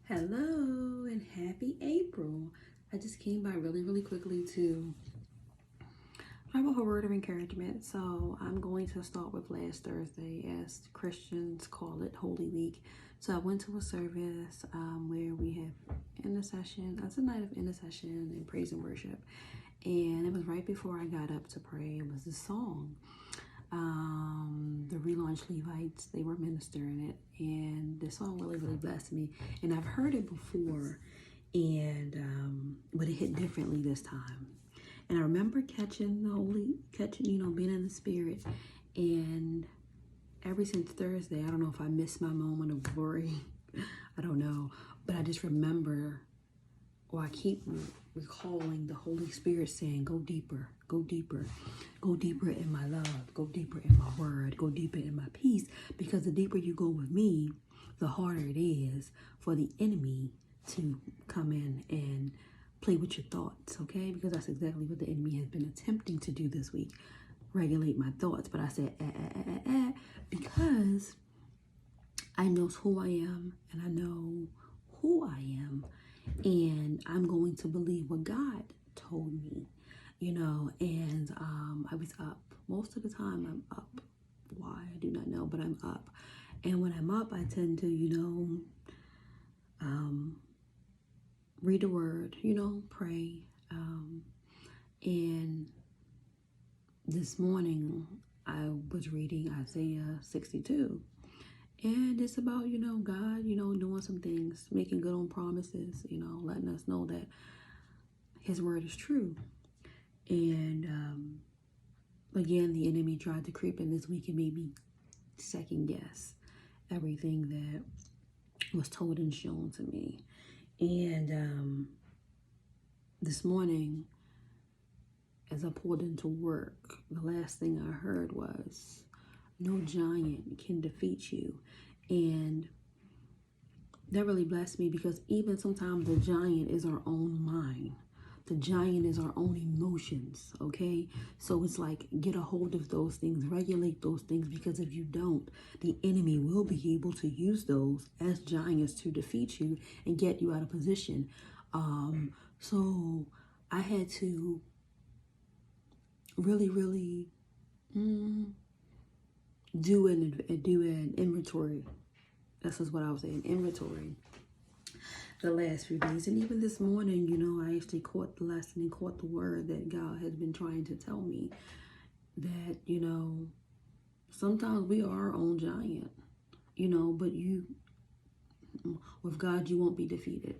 Hello and happy April. I just came by really quickly to have a word of encouragement. So I'm going to start with last Thursday, as Christians call it Holy Week. So I went to a service where we have intercession. That's a night of intercession and praise and worship. And it was right before I got up to pray. It was a song. The Relaunch Levites, they were ministering it, and the song really blessed me. And I've heard it before, and but it hit differently this time. And I remember catching, being in the spirit. And ever since Thursday, I don't know if I missed my moment of glory. I don't know, but I just remember, or I keep recalling the Holy Spirit saying, go deeper, go deeper, go deeper in my love, go deeper in my word, go deeper in my peace. Because the deeper you go with me, the harder it is for the enemy to come in and play with your thoughts, okay? Because that's exactly what the enemy has been attempting to do this week, regulate my thoughts. But I said, because I know who I am and I know who I am. And I'm going to believe what God told me, and I was up. Most of the time I'm up. Why? I do not know, but I'm up. And when I'm up, I tend to, read the word, pray. And this morning I was reading Isaiah 62. And it's about, God, doing some things, making good on promises, letting us know that his word is true. And again, the enemy tried to creep in this week and made me second guess everything that was told and shown to me. And this morning, as I pulled into work, the last thing I heard was, no giant can defeat you. And that really blessed me, because even sometimes the giant is our own mind. The giant is our own emotions, okay? So it's like, get a hold of those things, regulate those things, because if you don't, the enemy will be able to use those as giants to defeat you and get you out of position. So I had to really do an inventory. This is what I was saying, inventory, the last few days. And even this morning, I actually caught the lesson and caught the word that God has been trying to tell me, that, sometimes we are our own giant, but with God, you won't be defeated.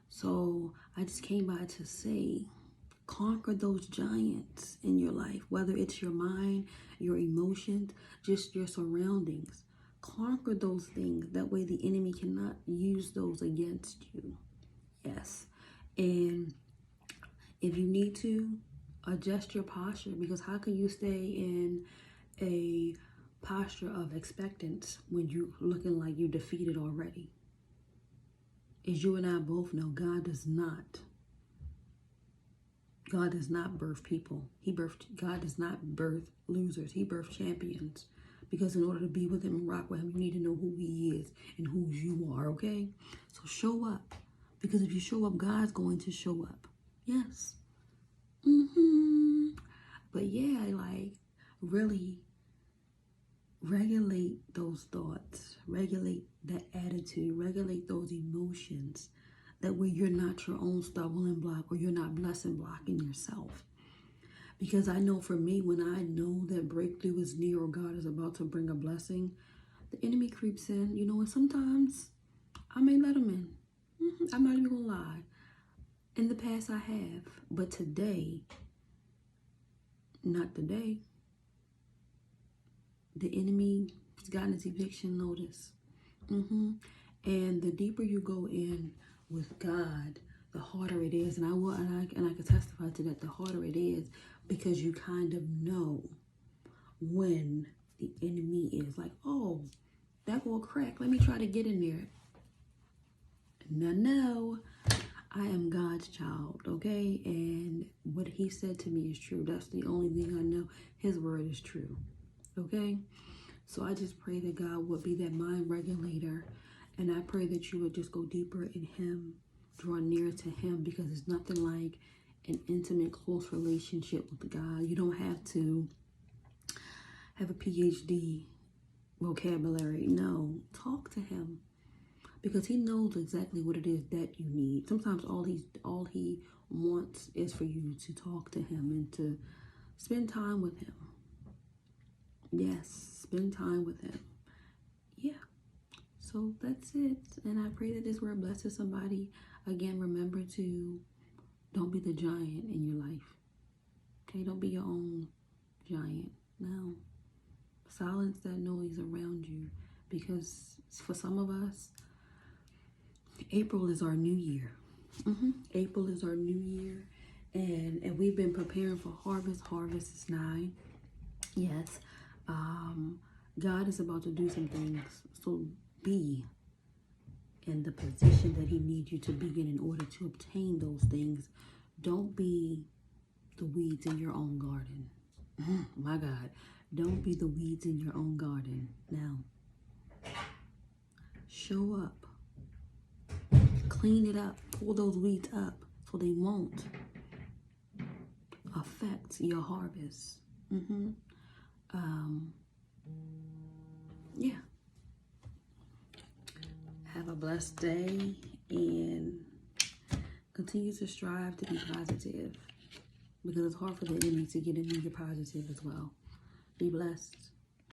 So I just came by to say, conquer those giants in your life, whether it's your mind, your emotions, just your surroundings. Conquer those things. That way the enemy cannot use those against you. Yes. And if you need to, adjust your posture, because how can you stay in a posture of expectance when you're looking like you're defeated already? As you and I both know, God does not birth people. God does not birth losers. He birthed champions. Because in order to be with him and rock with him, you need to know who he is and who you are, okay? So show up. Because if you show up, God's going to show up. Yes. But yeah, really regulate those thoughts. Regulate that attitude. Regulate those emotions. That way you're not your own stumbling block, or you're not blessing blocking yourself. Because I know for me, when I know that breakthrough is near, or God is about to bring a blessing, the enemy creeps in, and sometimes I may let him in. I'm not even gonna lie. In the past I have, but today, not today. The enemy has gotten his eviction notice. And the deeper you go in with God, the harder it is. And I can testify to that. The harder it is, because you kind of know when the enemy is like, oh, that will crack. Let me try to get in there. No, I am God's child, okay? And what he said to me is true. That's the only thing I know. His word is true, okay? So I just pray that God would be that mind regulator And I pray that you would just go deeper in him, draw near to him, because it's nothing like an intimate, close relationship with God. You don't have to have a PhD vocabulary. No, talk to him, because he knows exactly what it is that you need. Sometimes all he wants is for you to talk to him and to spend time with him. Yes, spend time with him. Yeah. So that's it. And I pray that this word blesses somebody. Again, remember to don't be the giant in your life. Okay, don't be your own giant. No. Silence that noise around you, because for some of us, April is our new year. April is our new year, and we've been preparing for harvest. Harvest is nigh. Yes. God is about to do some things. So be in the position that he needs you to be in order to obtain those things. Don't be the weeds in your own garden. My God. Don't be the weeds in your own garden. Now, show up. Clean it up. Pull those weeds up so they won't affect your harvest. Yeah. Have a blessed day and continue to strive to be positive, because it's hard for the enemy to get in you positive as well. Be blessed.